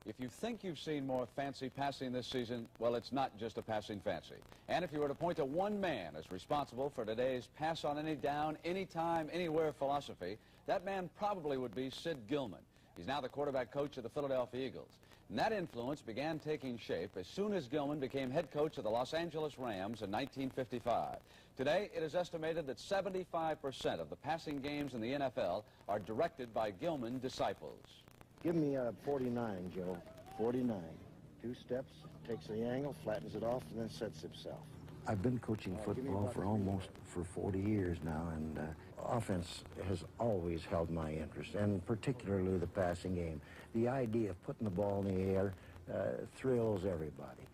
If you think you've seen more fancy passing this season, well, it's not just a passing fancy. And if you were to point to one man as responsible for today's pass on any down, anytime, anywhere philosophy, that man probably would be Sid Gillman. He's now the quarterback coach of the Philadelphia Eagles. And that influence began taking shape as soon as Gillman became head coach of the Los Angeles Rams in 1955. Today, it is estimated that 75% of the passing games in the NFL are directed by Gillman disciples. Give me a 49, Joe. 49. 2 steps, takes the angle, flattens it off, and then sets himself. I've been coaching football for 40 years now, and offense has always held my interest, and particularly the passing game. The idea of putting the ball in the air thrills everybody.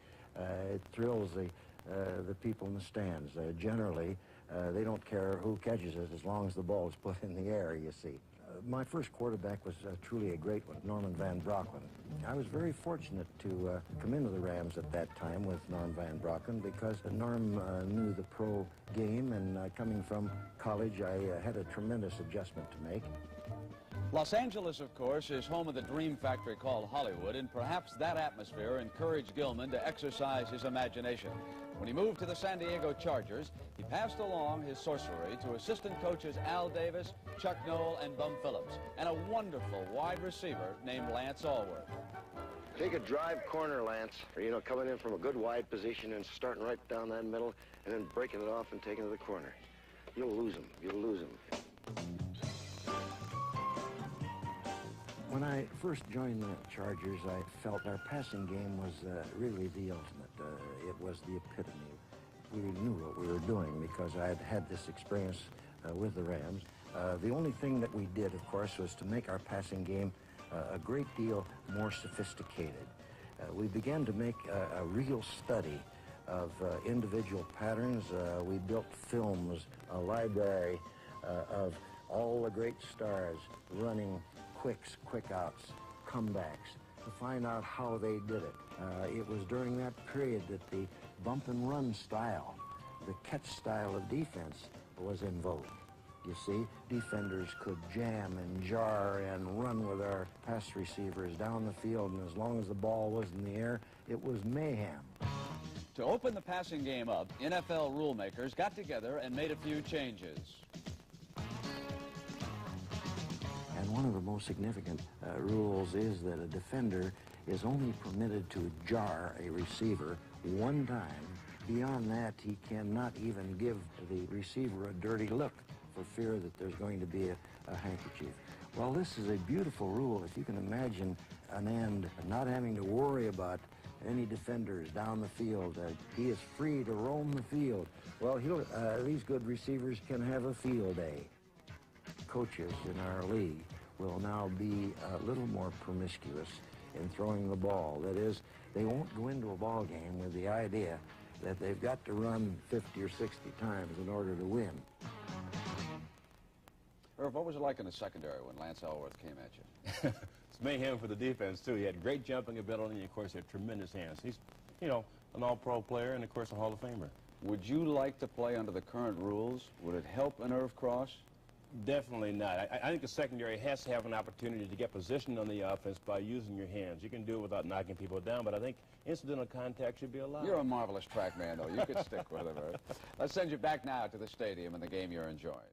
It thrills the people in the stands. Generally, they don't care who catches it as long as the ball is put in the air, you see. My first quarterback was truly a great one, Norman Van Brocklin. I was very fortunate to come into the Rams at that time with Norm Van Brocklin because Norm knew the pro game, and coming from college, I had a tremendous adjustment to make. Los Angeles, of course, is home of the dream factory called Hollywood, and perhaps that atmosphere encouraged Gillman to exercise his imagination. When he moved to the San Diego Chargers, he passed along his sorcery to assistant coaches Al Davis, Chuck Noll, and Bum Phillips, and a wonderful wide receiver named Lance Allworth. Take a drive corner, Lance, or, coming in from a good wide position and starting right down that middle and then breaking it off and taking it to the corner. You'll lose him. You'll lose him. When I first joined the Chargers, I felt our passing game was really the ultimate. It was the epitome. We knew what we were doing because I had had this experience with the Rams. The only thing that we did, of course, was to make our passing game a great deal more sophisticated. We began to make a real study of individual patterns. We built films, a library of all the great stars running quicks, quick outs, comebacks, to find out how they did it. It was during that period that the bump and run style, the catch style of defense, was in vogue. You see, defenders could jam and jar and run with our pass receivers down the field, and as long as the ball was in the air, it was mayhem. To open the passing game up, NFL rule makers got together and made a few changes. And one of the most significant rules is that a defender is only permitted to jar a receiver one time. Beyond that, he cannot even give the receiver a dirty look for fear that there's going to be a handkerchief. Well, this is a beautiful rule. If you can imagine an end not having to worry about any defenders down the field. He is free to roam the field. Well, these good receivers can have a field day. Coaches in our league will now be a little more promiscuous in throwing the ball. That is, they won't go into a ball game with the idea that they've got to run 50 or 60 times in order to win. Irv, what was it like in the secondary when Lance Allworth came at you? It's mayhem for the defense, too. He had great jumping ability, and, of course, he had tremendous hands. He's, an all-pro player and, of course, a Hall of Famer. Would you like to play under the current rules? Would it help an Irv Cross? Definitely not. I think the secondary has to have an opportunity to get position on the offense by using your hands. You can do it without knocking people down, but I think incidental contact should be allowed. You're a marvelous track man, though. You could stick with it, Irv. Let's send you back now to the stadium and the game you're enjoying.